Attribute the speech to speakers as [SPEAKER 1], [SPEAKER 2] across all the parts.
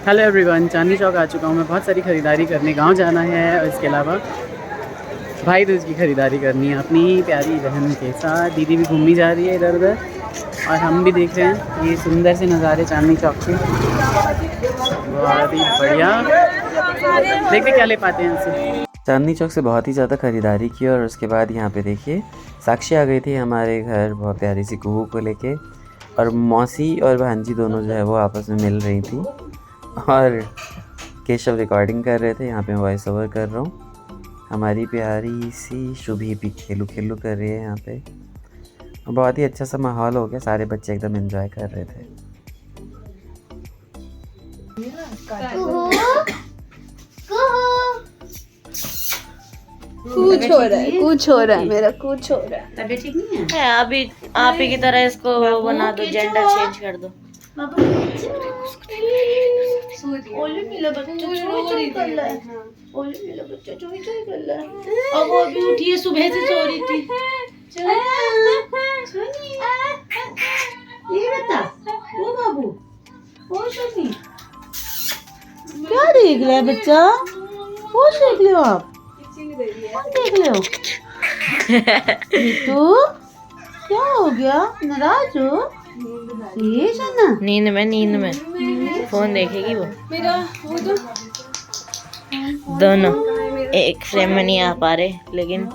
[SPEAKER 1] Hello everyone, Chandni Chowk आ चुका हूँ मैं। बहुत सारी ख़रीदारी करने गांव जाना है और इसके अलावा भाई दूज की ख़रीदारी करनी है अपनी प्यारी बहन के साथ। दीदी भी घूमी जा रही है इधर उधर और हम भी देख रहे हैं ये सुंदर से नज़ारे चांदनी चौक के। बहुत ही बढ़िया, देखते क्या ले पाते हैं इनसे। चांदनी चौक से बहुत ही ज़्यादा ख़रीदारी की और उसके बाद यहाँ पे देखिए साक्षी आ गई थी हमारे घर बहुत प्यारी सी कुहू को लेके, और मौसी और भांजी दोनों जो है वो आपस में मिल रही थी और केशव रिकॉर्डिंग कर रहे थे। यहाँ पे मैं वॉइस ओवर कर रहा हूँ। हमारी प्यारी सी शुभी भी खेलू खेलू कर रही है यहाँ पे। बहुत ही अच्छा सा माहौल हो गया, सारे बच्चे एकदम एंजॉय कर रहे थे।
[SPEAKER 2] कुछ हो रहा है मेरा, कुछ हो रहा है।
[SPEAKER 3] तबीयत ठीक नहीं है? अभी आप ही की तरह इसको वो बना दो, जेंडर चेंज कर दो।
[SPEAKER 2] ओले मिला बच्चा चोरी कर रहा है। ओले मिला बच्चा चोरी कर रहा है। और वो अभी उठी है, सुबह से सो रही थी। ये बता वो बाबू, वो सोनी क्या देख रहा है बच्चा? वो देख लो आप, देख लो तो क्या हो गया? नाराज हो? ये सोना
[SPEAKER 3] नींद में फोन देखेगी वो।
[SPEAKER 2] मेरा वो तो
[SPEAKER 3] दोनों एक फ्रेम में नहीं आ पा रहे, लेकिन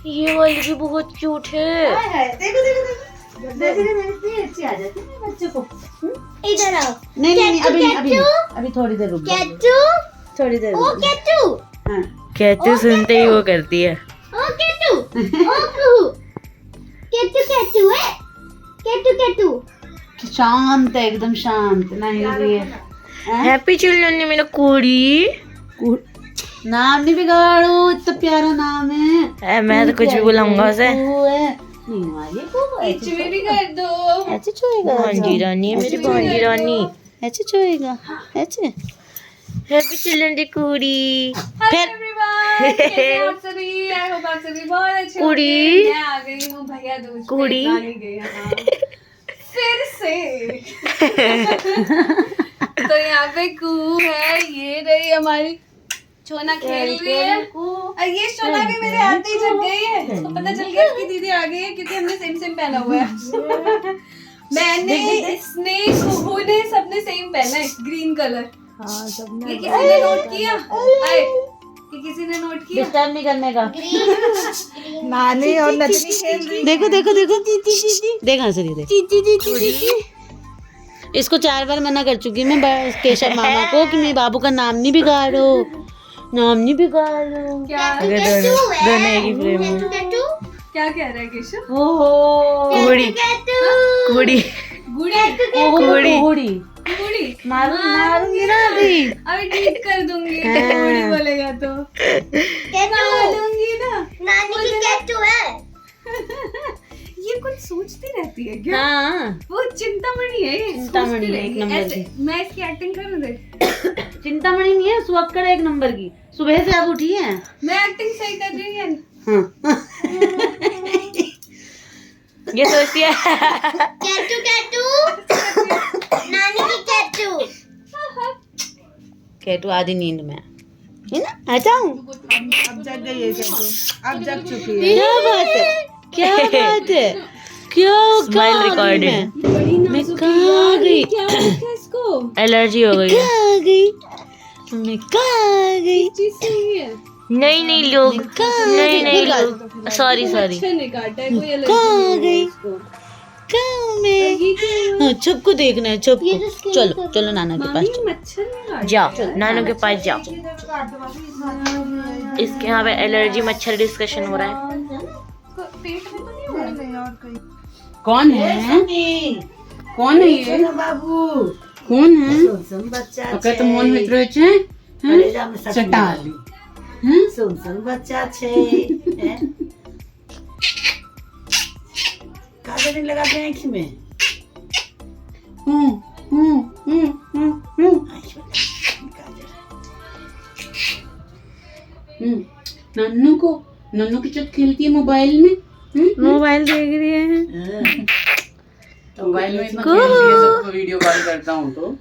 [SPEAKER 3] ये वाली भी बहुत क्यूट है।
[SPEAKER 2] देखो देखो देखो, अच्छी आ जाती है बच्चे को। इधर आओ। नहीं अभी थोड़ी देर रुक जाओ, थोड़ी देर। ओ केटू, हाँ
[SPEAKER 3] कहते सुनते ही वो करती है।
[SPEAKER 2] ओ केटू, ओ कुहू, केटू है, केटू शांत है, एकदम शांत। नहीं ये
[SPEAKER 3] हैप्पी चिल्ड्रन ने मेरा कोड़ी
[SPEAKER 2] नाम नहीं बिगाड़ो, इतना प्यारा नाम है।
[SPEAKER 3] मैं तो कुछ भी बुलाऊंगा उसे।
[SPEAKER 2] ऐसे भी कर दो, ऐसे छुएगा।
[SPEAKER 3] भांजी रानी है मेरी भांजी रानी,
[SPEAKER 2] ऐसे छुएगा, ऐसे।
[SPEAKER 3] हैप्पी चिल्ड्रन डे कोड़ी। फिर कुड़ी कुड़ी
[SPEAKER 2] फिर से तो यहाँ पे कुहू है, ये रही हमारी सोना खेल रही है। और ये सोना भी मेरे आते ही जग गई है, इसको पता चल गया कि दीदी आ गई है, क्योंकि हमने सेम पहना हुआ है। मैंने, इसने, कुहू ने, सबने सेम पहना है, ग्रीन कलर। हाँ, सबने। ये किसी ने नोट किया? ये किसी ने नोट किया? डिस्टर्ब नहीं करने का। नानी और नदनी खेल रही। देखो देखा से दीदी। इसको 4 बार मना कर चुकी मैं केशव मामा को कि मेरे बाबू का नाम नहीं बिगाड़ो, नाम नहीं बिगाड़ो। क्या
[SPEAKER 3] दोनों एक ही फ्रेम में।
[SPEAKER 2] क्या कह रहा है केशव?
[SPEAKER 3] कुड़ी कुड़ी
[SPEAKER 2] कुड़ी मारूंगी ना अभी ठीक कर दूंगी। कुड़ी बोलेगा तो मारूंगी ना। नानी की केटू है। ये कुछ सोचती रहती है क्या? हाँ, वो चिंतामणि है। चिंतामणि एक नंबर की। मैं इसकी एक्टिंग करूँ देख। चिंतामणि नहीं है, सुअक्कड़ 1 नंबर की। सुबह से आप उठी है। मैं एक्टिंग सही कर रही हूँ। हाँ।
[SPEAKER 3] ये सोचती है
[SPEAKER 2] केटू नानी की केटू आधी नींद में है ना। आ जाऊं? अब जग गई है केटू, अब जग चुकी है। क्या बात है क्या
[SPEAKER 3] स्माइल रिकॉर्डिंग।
[SPEAKER 2] मैं कहाँ गई?
[SPEAKER 3] एलर्जी हो गई है।
[SPEAKER 2] मैं कहाँ गई?
[SPEAKER 3] नहीं लोग सॉरी
[SPEAKER 2] कहाँ गई? हाँ, छुप को देखना है, छुप को। चलो नाना के पास
[SPEAKER 3] जाओ, नानू के पास जाओ। इसके यहाँ पे एलर्जी मच्छर डिस्कशन हो रहा है।
[SPEAKER 2] कौन है ये बाबू? कौन है? ओके तो मन मित्र छे चटाली सुन बच्चा छे। काजल नहीं लगाते हैं आँख में। नन्नू के साथ खेलती है मोबाइल में।
[SPEAKER 3] मोबाइल देख रही है।
[SPEAKER 1] तो मोबाइल में इतना खेलती है, सबको वीडियो कॉल करता हूँ तो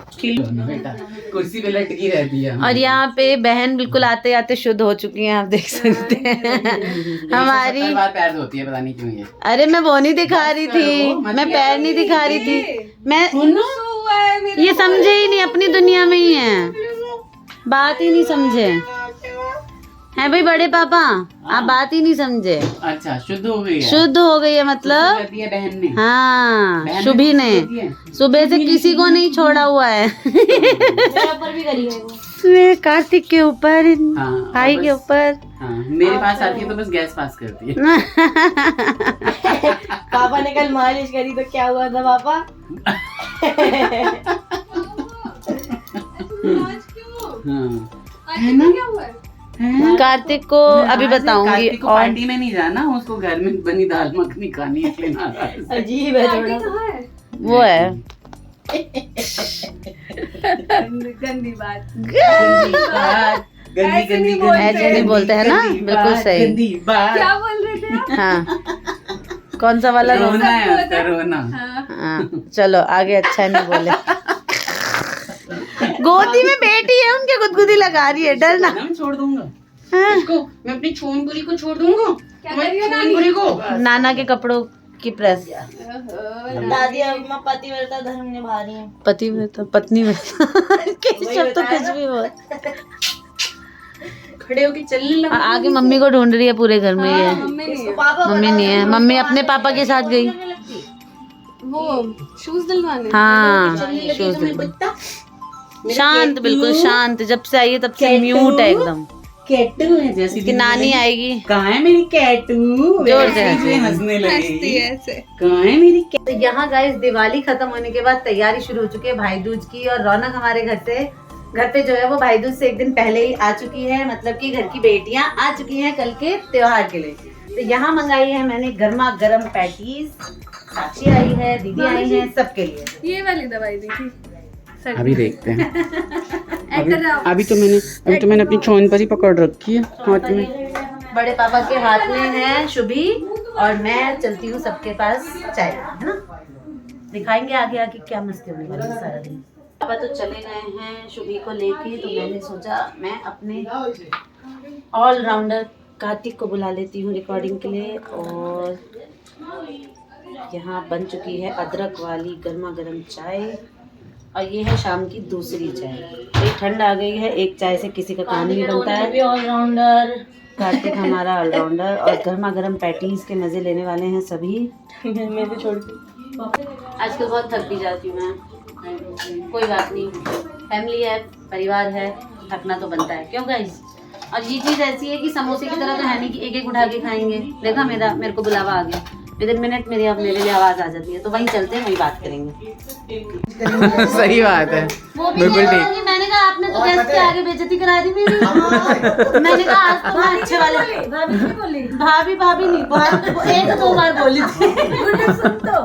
[SPEAKER 1] बेटा कुर्सी पे लटकी रहती है।
[SPEAKER 2] और यहाँ पे बहन बिल्कुल आते आते शुद्ध हो चुकी हैं, आप देख सकते हैं। हमारी
[SPEAKER 1] पैर धोती है, पता नहीं क्यों ये।
[SPEAKER 2] अरे मैं वो नहीं दिखा रही थी, मैं पैर नहीं दिखा रही थी, मैं ये समझे ही नहीं, अपनी दुनिया में ही है, बात ही नहीं समझे हैं भाई बड़े पापा, आप बात ही नहीं समझे।
[SPEAKER 1] अच्छा शुद्ध हो गई है,
[SPEAKER 2] शुद्ध हो गई है मतलब
[SPEAKER 1] करती है बहन ने।
[SPEAKER 2] हाँ
[SPEAKER 1] बहन
[SPEAKER 2] शुभी ने
[SPEAKER 1] करती है।
[SPEAKER 2] सुबह से किसी को नहीं छोड़ा हुआ है। कार्तिक के ऊपर,
[SPEAKER 1] हाँ,
[SPEAKER 2] भाई
[SPEAKER 1] और
[SPEAKER 2] के
[SPEAKER 1] बस-
[SPEAKER 2] ऊपर।
[SPEAKER 1] हाँ, मेरे पास आती है तो बस गैस पास करती है।
[SPEAKER 3] पापा ने कल मालिश करी तो क्या हुआ था पापा?
[SPEAKER 1] हाँ। है ना? है?
[SPEAKER 2] कार्तिक को अभी
[SPEAKER 1] आज
[SPEAKER 2] बताऊंगी।
[SPEAKER 1] कार्तिक को
[SPEAKER 2] और
[SPEAKER 1] पार्टी में नहीं जाना, उसको घर में बनी दाल मखनी खानी है, इसलिए नाराज है।
[SPEAKER 3] अजीब है थोड़ा।
[SPEAKER 2] वो है गंदी बात,
[SPEAKER 1] गंदी बात, गंदी
[SPEAKER 2] ऐसे
[SPEAKER 1] गंदी
[SPEAKER 2] नहीं बोलते। ऐसे नहीं बोलते हैं ना,
[SPEAKER 1] गंदी
[SPEAKER 2] बिल्कुल
[SPEAKER 1] बात,
[SPEAKER 2] सही।
[SPEAKER 1] गंदी बात।
[SPEAKER 2] क्या बोल रहे थे आप? हाँ कौन सा वाला रोना?
[SPEAKER 1] रोना है उसका, रोना।
[SPEAKER 2] हाँ चलो आगे, अच्छा नहीं बोले। गोदी में बेटी है, उनके गुदगुदी लगा रही है, डर ना।
[SPEAKER 1] मैं छोड़ दूंगा
[SPEAKER 2] हाँ।
[SPEAKER 1] इसको, मैं अपनी छोनपुरी को छोड़ दूंगा। छोनपुरी को
[SPEAKER 2] नाना के कपड़ों की प्रेस।
[SPEAKER 3] दादी अम्मा पतिव्रता धर्म निभा रही है।
[SPEAKER 2] पति में तो पत्नी में शब्द तो कुछ भी हो।
[SPEAKER 1] खड़े होके चलने लगा।
[SPEAKER 2] आगे मम्मी को ढूंढ रही है पूरे घर में ये।
[SPEAKER 3] पापा
[SPEAKER 2] मम्मी नहीं है, मम्मी अपने पापा के साथ गई।
[SPEAKER 4] वो शूज दिलवाने।
[SPEAKER 2] हाँ शूज दिलवा- शांत, बिल्कुल शांत, जब से आई है तब से म्यूट है एकदम।
[SPEAKER 1] कैटू है जैसी
[SPEAKER 2] कि नानी आएगी।
[SPEAKER 1] कहाँ है मेरी कैटू?
[SPEAKER 2] जोर से
[SPEAKER 1] वैसे ही हंसने
[SPEAKER 4] हंसती
[SPEAKER 1] लगी।
[SPEAKER 4] है ऐसे।
[SPEAKER 1] कहाँ है मेरी कैटू?
[SPEAKER 2] तो यहाँ गाइस दिवाली खत्म होने के बाद तैयारी शुरू हो चुकी है भाई दूज की, और रौनक हमारे घर पे जो है वो भाई दूज से एक दिन पहले ही आ चुकी है, मतलब कि घर की बेटियां आ चुकी हैं कल के त्योहार के लिए। तो यहाँ मंगाई है मैंने गर्मा गर्म पैटीज, साक्षी आई है, दीदी आई है, सबके लिए।
[SPEAKER 4] ये वाली दवाई दी थी।
[SPEAKER 1] अभी देखते हैं। अभी तो मैंने अपनी छोन पर ही पकड़ रखी है हाथ में।
[SPEAKER 2] बड़े पापा के हाथ में है शुभी, और मैं चलती हूँ सबके पास चाय, है ना। दिखाएंगे आगे आगे क्या मस्ती होने वाली है सारा दिन। पापा तो चले गए हैं शुभी को लेके, तो मैंने सोचा मैं अपने ऑलराउंडर कार्तिक को बुला लेती हूँ रिकॉर्डिंग के लिए। और यहाँ बन चुकी है अदरक वाली गर्मा गर्म चाय, और ये है शाम की दूसरी चाय। एक ठंड आ गई है, एक चाय से किसी का काम नहीं बनता है। ऑलराउंडर कार्तिक हमारा ऑलराउंडर, और गर्मा गर्म पैटीज के मजे लेने वाले हैं सभी।
[SPEAKER 3] मेरे छोड़ के
[SPEAKER 2] आजकल बहुत थक भी जाती हूँ मैं, कोई बात नहीं, फैमिली है, परिवार है, थकना तो बनता है, क्यों गाइस। और ये चीज़ ऐसी है कि समोसे की तरह तो है नहीं कि एक एक उठा के खाएंगे। देखा मेरे को बुलावा आ गया, विदिन मिनट मेरे लिए आवाज़ आ जाती है, तो वहीं चलते हैं, वहीं बात करेंगे।
[SPEAKER 1] सही बात है,
[SPEAKER 2] वो भी
[SPEAKER 1] बिल्कुल
[SPEAKER 2] नहीं
[SPEAKER 1] ठीक।
[SPEAKER 2] होगी। मैंने कहा आपने तो गेस्ट के आगे बेइज्जती करा दी मेरी। मैंने कहा आज तो मैं अच्छे वाले भाभी नहीं, एक दो बार बोली थी।
[SPEAKER 5] सुन तो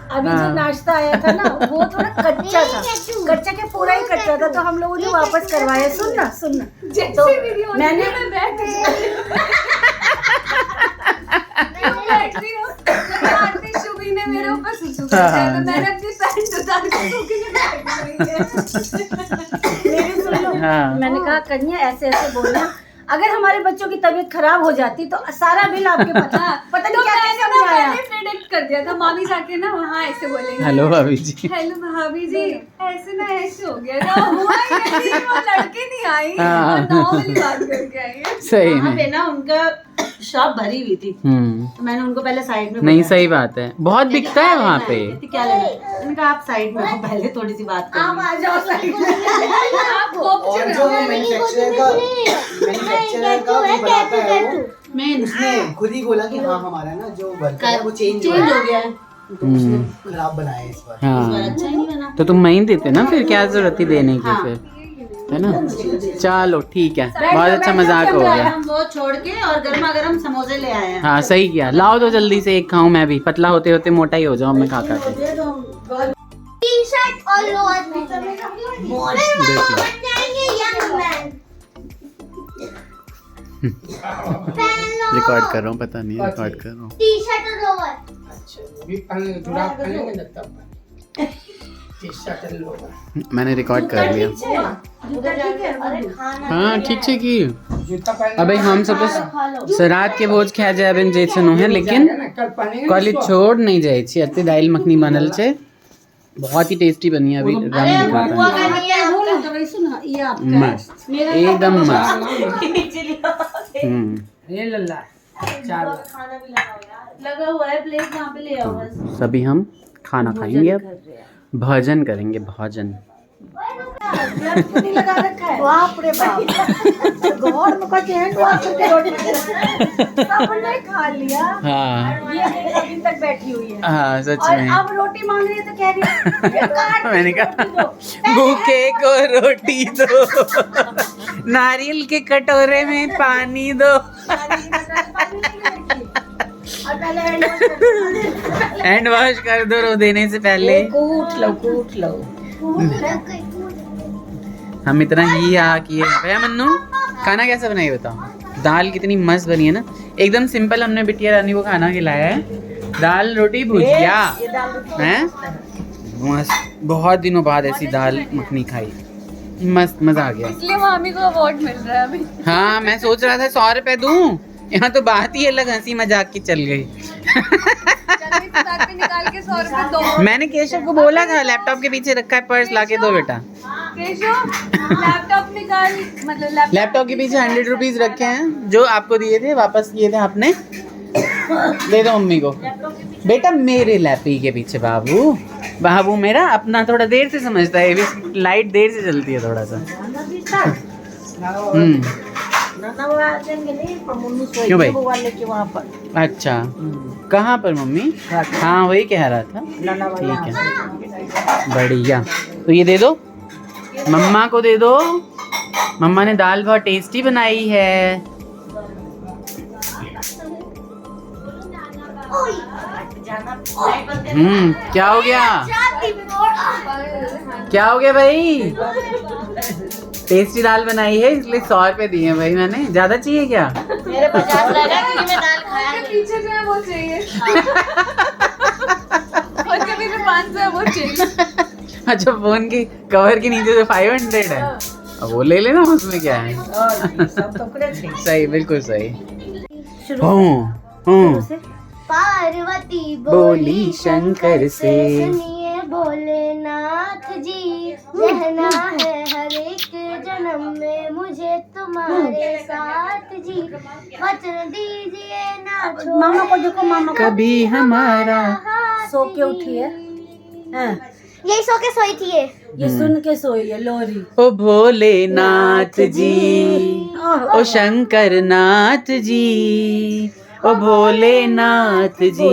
[SPEAKER 5] अभी जो नाश्ता आया था ना वो थोड़ा कच्चा था, कच्चा के पूरा ही कच्चा था, तो हम लोगों ने वापस करवाया। सुन ना तो मैंने
[SPEAKER 4] शुभी ने मेरे ऊपर सुसु किया, तो मैंने अपनी पैंट उतार के शुभी ने बैठ दी।
[SPEAKER 5] मेरी सुन लो,
[SPEAKER 1] हाँ।
[SPEAKER 5] मैंने कहा कन्या ऐसे ऐसे बोलना, अगर हमारे बच्चों की तबीयत खराब हो जाती तो सारा बिल आपके पता नहीं क्या क्या समझाया।
[SPEAKER 4] मैंने प्रेडिक्ट कर दिया था, मामी जाके ना वहाँ ऐसे बोलेंगे,
[SPEAKER 1] हेलो भाभी जी।
[SPEAKER 4] हेलो भाभी जी, ऐसे ना ऐसे हो गया ना, हुआ ही नहीं, वो लड़के नहीं आई
[SPEAKER 1] हाँ।
[SPEAKER 4] और नॉर्मली बात करके आई है।
[SPEAKER 1] सही
[SPEAKER 2] वहाँ
[SPEAKER 1] में।
[SPEAKER 2] पे ना उनका शॉप भरी हुई थी, तो मैंने उनको पहले साइड में
[SPEAKER 1] नहीं
[SPEAKER 2] बुलाया।
[SPEAKER 1] सही बात है, बहुत बिकता है वहाँ पे।
[SPEAKER 2] कहती, क्या लेना है? मैंने कहा आप साइड में आओ, पहले थोड़ी सी बात करें।
[SPEAKER 5] आप आ जाओ साइड में।
[SPEAKER 4] आप खूब
[SPEAKER 6] और जो मैन्युफैक्चरर का भी बनाता है वो,
[SPEAKER 2] मैं
[SPEAKER 6] उसने खुद ही बोला कि हाँ हमारा ना जो वर्कर है वो चेंज हो
[SPEAKER 2] चेंज
[SPEAKER 6] गया
[SPEAKER 2] हो गया है,
[SPEAKER 6] तो उसने खराब बनाया है इस बार।
[SPEAKER 1] हाँ,
[SPEAKER 2] अच्छा ही नहीं बना।
[SPEAKER 1] तो तुम वहीं देते ना, फिर क्या जरूरत थी देने की
[SPEAKER 2] हाँ।
[SPEAKER 1] फिर, है ना। चलो ठीक है, बहुत अच्छा मजाक हो गया।
[SPEAKER 2] हम वो छोड़ के और गर्मा गर्म समोसे ले आए हैं।
[SPEAKER 1] हाँ सही किया, लाओ तो जल्दी से एक खाऊं मैं भी, पतला होते होते मोटा ही हो जाऊं मैं खा खा के।
[SPEAKER 7] टी-शर्ट और लोअर में
[SPEAKER 1] देख लो।
[SPEAKER 7] बन जाएंगे यंग मैन। पहन लो
[SPEAKER 1] रिकॉर्ड कर रहा हूँ, पता नहीं रिकॉर्ड कर रहा हूँ।
[SPEAKER 7] टी-शर्ट और लोअर।
[SPEAKER 6] अच्छा वो भी जुराब पहनेंगे ना तब।
[SPEAKER 1] मैंने रिकॉर्ड कर लिया। हाँ ठीक है कि अबे हम सब रात के भोज खा जाए जैसे नो है, लेकिन कॉलेज छोड़ नहीं जाए छी। अते दाल मखनी बनल छे, बहुत ही टेस्टी बनी है। अभी रंग दिखाता है, मस्त एकदम मस्त।
[SPEAKER 5] ये लल्ला
[SPEAKER 3] लगा हुआ है प्लेट, वहाँ पे ले आओ बस।
[SPEAKER 1] सभी हम खाना खाएंगे, अब भोजन करेंगे, भोजन।
[SPEAKER 5] लगा रखा है, बाप रे बाप। घर में कुछ हैंड वॉश करके रोटी सबने खा लिया।
[SPEAKER 1] हाँ
[SPEAKER 5] ये अभी तक बैठी हुई है।
[SPEAKER 1] हाँ सच
[SPEAKER 5] और
[SPEAKER 1] में।
[SPEAKER 5] अब रोटी मांग रही है तो कह रही है
[SPEAKER 1] मैंने कहा भूखे को रोटी दो, नारियल के कटोरे में पानी दो।
[SPEAKER 5] और पहले
[SPEAKER 1] हैंड वॉश कर दो रो देने से पहले।
[SPEAKER 5] कूट लो।
[SPEAKER 1] हम इतना ही किए। भैया मन्नू खाना कैसा बनाई बताओ? दाल कितनी मस्त बनी है ना, एकदम सिंपल। हमने बिटिया रानी को खाना खिलाया है, दाल रोटी भुजिया हैं। मस्त, बहुत दिनों बाद ऐसी दाल मखनी खाई, मस्त मजा आ गया।
[SPEAKER 2] इसलिए मामी को अवार्ड मिल रहा है अभी।
[SPEAKER 1] हाँ मैं सोच रहा था 100 रुपए दूं, यहाँ तो बात ही अलग हंसी मजाक की चल गई।
[SPEAKER 2] निकाल के 100 रुपए दो।
[SPEAKER 1] मैंने केशव को बोला था लैपटॉप के पीछे रखा है पर्स, लाके दो बेटा।
[SPEAKER 2] केशव लैपटॉप निकाल, मतलब
[SPEAKER 1] लैपटॉप के पीछे 100 रुपीज रखे हैं जो आपको दिए थे, वापस किए थे आपने। दे दो मम्मी को बेटा, मेरे लैपी के पीछे। बाबू बाबू मेरा अपना थोड़ा देर से समझता है, लाइट देर से चलती है थोड़ा सा। क्यों भाई?
[SPEAKER 5] वहाँ पर।
[SPEAKER 1] अच्छा कहाँ पर मम्मी? हाँ वही कह रहा था। ठीक है बढ़िया। तो ये दे दो मम्मा को, दे दो। मम्मा ने दाल बहुत टेस्टी बनाई है। क्या हो गया? क्या हो गया भाई? टेस्टी दाल बनाई है इसलिए 100 रुपए दिए भाई मैंने। ज्यादा चाहिए क्या?
[SPEAKER 3] मेरे 50 लगा क्योंकि मैं दाल खाया नहीं।
[SPEAKER 2] पीछे जो है वो चाहिए और के पीछे 500 है वो चाहिए।
[SPEAKER 1] अच्छा फोन की कवर के नीचे जो 500 है, अब वो ले लेना, उसमें क्या है।
[SPEAKER 5] सब टुकड़े थे।
[SPEAKER 1] सही, बिल्कुल सही।
[SPEAKER 7] पार्वती
[SPEAKER 1] बोली शंकर से,
[SPEAKER 7] सुनिए भोलेनाथ जी, रहना है हर एक जन्म में मुझे तुम्हारे साथ जी, वचन दीजिए ना छोड़े
[SPEAKER 5] मामा को देखो, मामा को
[SPEAKER 1] कभी हमारा।
[SPEAKER 5] सो के उठी है। हाँ,
[SPEAKER 7] यही सो के सोई थी
[SPEAKER 5] ये सुन के सोई है लोरी।
[SPEAKER 1] ओ भोलेनाथ जी, ओ शंकर नाथ जी, ओ भोलेनाथ जी।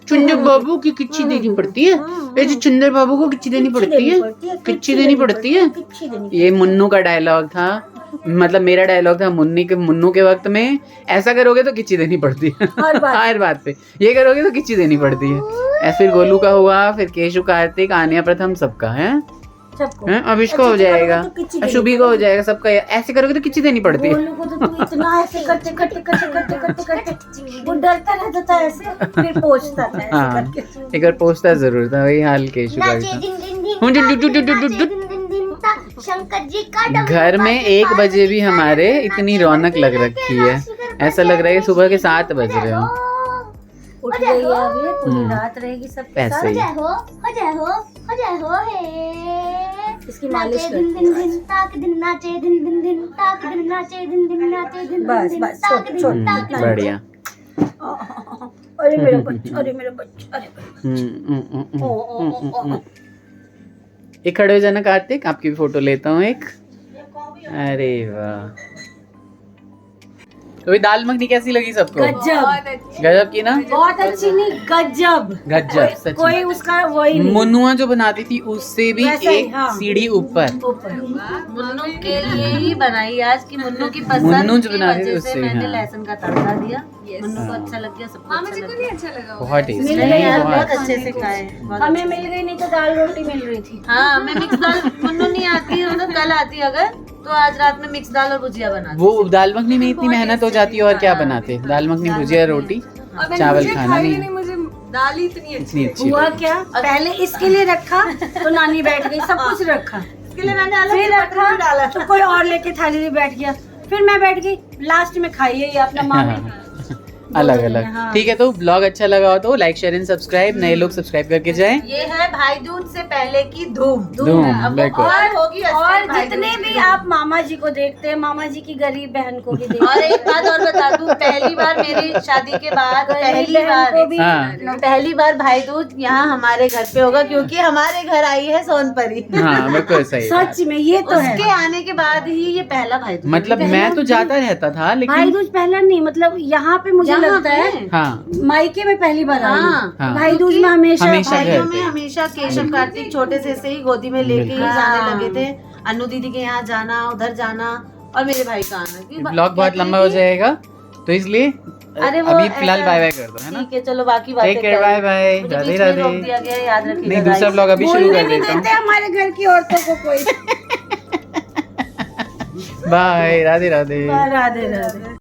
[SPEAKER 1] चुंदर बाबू की किच्ची देनी पड़ती है। ये जो चुंदर बाबू को किच्ची देनी पड़ती है, किच्ची देनी पड़ती है। ये मुन्नू का डायलॉग था, मतलब मेरा डायलॉग था मुन्नू के वक्त में। ऐसा करोगे तो किच्ची देनी पड़ती है हर बात पे। ये करोगे तो किच्ची देनी पड़ती है। ऐसे फिर गोलू का हुआ, फिर केशु, कार्तिक, आन्या, प्रथम, सबका है। अब इसका हो जाएगा, शुभी का हो जाएगा, सबका। ऐसे करोगे तो किच्ची देनी पड़ती है।
[SPEAKER 5] गोलू को तो तू इतना ऐसे करते वो डरता रहता था, ऐसे फिर पोंछता था ऐसे
[SPEAKER 1] हाँ
[SPEAKER 5] करके।
[SPEAKER 1] एक बार पोस्टर जरूर था, वही हाल केशु का भी था।
[SPEAKER 7] शंकर जी का
[SPEAKER 1] घर में 1 बजे भी हमारे इतनी रौनक लग रखी है, ऐसा लग रहा है सुबह के 7 बज रहे हो।
[SPEAKER 5] उठ गई है अभी, पूरी रात रहेगी सबके
[SPEAKER 1] ऐसे
[SPEAKER 5] साथ।
[SPEAKER 1] ही।
[SPEAKER 7] हो जाए हो हे।
[SPEAKER 5] इसकी मालिश
[SPEAKER 7] दिन दिन दिन ताक दिन नाचे, दिन दिन दिन ताक दिन नाचे, दिन दिन नाचे, दिन
[SPEAKER 5] बस,
[SPEAKER 7] दिन
[SPEAKER 5] बस,
[SPEAKER 7] ताक
[SPEAKER 5] छोड़,
[SPEAKER 7] दिन
[SPEAKER 5] छोड़।
[SPEAKER 7] ताक दिन।
[SPEAKER 1] बढ़िया।
[SPEAKER 5] अरे मेरा बच्चा, अरे मेरा बच्चा, अरे
[SPEAKER 1] एक खड़े हो जाना कार्तिक, आपकी भी फोटो लेता हूँ एक। अरे वाह। तो दाल मखनी कैसी लगी सबको?
[SPEAKER 5] गजब,
[SPEAKER 1] गजब की ना?
[SPEAKER 5] बहुत अच्छी नहीं, गजब
[SPEAKER 1] गजब सच
[SPEAKER 5] कोई
[SPEAKER 1] में।
[SPEAKER 5] उसका वही नहीं।
[SPEAKER 1] मुन्नुआ जो बनाती थी उससे भी
[SPEAKER 5] वैसा ही,
[SPEAKER 1] एक
[SPEAKER 5] हाँ।
[SPEAKER 1] सीढ़ी ऊपर।
[SPEAKER 3] मुन्नू के लिए ही बनाई आज की मुन्नू की पसंद
[SPEAKER 1] मुन्नू जो
[SPEAKER 3] की
[SPEAKER 1] बनाती थी
[SPEAKER 3] वजह
[SPEAKER 1] उससे,
[SPEAKER 3] से मैंने
[SPEAKER 1] हाँ।
[SPEAKER 3] लहसुन का तड़का दिया। मुन्नू को अच्छा लग गया, सबको
[SPEAKER 2] हाँ
[SPEAKER 3] अच्छा
[SPEAKER 2] मुझे
[SPEAKER 3] लग
[SPEAKER 2] को
[SPEAKER 3] गया।
[SPEAKER 2] नहीं अच्छा लगा वो।
[SPEAKER 1] बहुत टेस्टी।
[SPEAKER 5] मिल
[SPEAKER 3] नहीं यार,
[SPEAKER 1] बहुत।
[SPEAKER 3] बहुत अच्छे से खाए, बहुत
[SPEAKER 5] हमें
[SPEAKER 3] अच्छे
[SPEAKER 5] मिल गई, नहीं तो दाल रोटी मिल रही थी।
[SPEAKER 3] से। हाँ मैं मिक्स दाल, मुन्नू नहीं आती मतलब कल आती अगर, तो आज रात में मिक्स दाल और भुजिया बना
[SPEAKER 1] वो दाल मखनी में इतनी मेहनत हो जाती है और क्या बनाते? दाल मखनी, भुजिया, रोटी,
[SPEAKER 2] और मैंने
[SPEAKER 1] चावल
[SPEAKER 2] मुझे
[SPEAKER 1] खाना
[SPEAKER 2] खाई
[SPEAKER 1] नहीं।
[SPEAKER 2] नहीं, मुझे दाल ही इतनी अच्छी
[SPEAKER 1] इतनी अच्छी
[SPEAKER 5] हुआ
[SPEAKER 1] लगी।
[SPEAKER 5] क्या, पहले इसके लिए रखा तो नानी बैठ गई, सब कुछ रखा,
[SPEAKER 2] इसके लिए मैंने अलग
[SPEAKER 5] फिर
[SPEAKER 2] से बटर भी डाला
[SPEAKER 5] रखा तो कोई और लेके थाली में बैठ गया, फिर मैं बैठ गई, लास्ट में खाइए ये अपना मामी।
[SPEAKER 1] अलग अलग। ठीक है, तो ब्लॉग अच्छा लगा हो तो लाइक शेयर एंड सब्सक्राइब, नए लोग सब्सक्राइब करके जाएं।
[SPEAKER 2] ये है भाई दूज से पहले की धूम।
[SPEAKER 1] धूम, बिल्कुल।
[SPEAKER 2] और होगी
[SPEAKER 5] और जितने भी आप मामा जी को देखते हैं, मामा जी की गरीब बहन को भी देखते
[SPEAKER 2] और एक बात और बता दूं, पहली बार मेरी शादी के बाद पहली
[SPEAKER 5] बहन
[SPEAKER 2] बार
[SPEAKER 5] को भी
[SPEAKER 1] हाँ।
[SPEAKER 2] पहली बार भाई दूज यहाँ हमारे घर पे होगा, क्योंकि हमारे घर आई है सोनपरी।
[SPEAKER 1] हाँ बिल्कुल सही।
[SPEAKER 5] सच में ये तो है।
[SPEAKER 2] उसके आने के बाद ही ये पहला भाई दूज।
[SPEAKER 1] मतलब मैं तो जाता रहता था
[SPEAKER 5] भाई
[SPEAKER 1] लेकिन
[SPEAKER 5] दूज पहला नहीं, मतलब यहाँ पे मुझे
[SPEAKER 2] यहाँ
[SPEAKER 5] लगता है
[SPEAKER 2] पे?
[SPEAKER 1] हाँ
[SPEAKER 5] मायके में पहली बार आई हूँ।
[SPEAKER 1] हाँ।
[SPEAKER 5] भाई दूज में हमेशा
[SPEAKER 1] हमेशा
[SPEAKER 2] भाइयों
[SPEAKER 1] घर
[SPEAKER 2] में
[SPEAKER 1] पे।
[SPEAKER 2] हमेशा केशव कार्तिक छोटे से ही गोदी में लेके ही जाने लगे थे। अनु दीदी के यहाँ जाना, उधर जाना, और मेरे भाई का आना। क्योंकि
[SPEAKER 1] ब्लॉग बहुत लंबा हो जाएगा तो इसलिए
[SPEAKER 2] अरे वो
[SPEAKER 1] अभी फिलहाल
[SPEAKER 2] ऐसा-
[SPEAKER 1] बाय बाय कर दो, है ना।
[SPEAKER 2] ठीक है, चलो बाकी बातें
[SPEAKER 1] टेक केयर, बाय बाय,
[SPEAKER 2] मुझे
[SPEAKER 1] राधे
[SPEAKER 2] बीच में
[SPEAKER 1] राधे।
[SPEAKER 2] रोक दिया गया, याद रखिएगा
[SPEAKER 1] नहीं, दूसरा
[SPEAKER 2] guys।
[SPEAKER 1] ब्लॉग अभी शुरू
[SPEAKER 5] बोलने
[SPEAKER 1] कर
[SPEAKER 5] नहीं
[SPEAKER 1] देता
[SPEAKER 5] देते हमारे घर की औरतों को कोई।
[SPEAKER 1] हूँ। बाय, राधे राधे।
[SPEAKER 5] राधे राधे।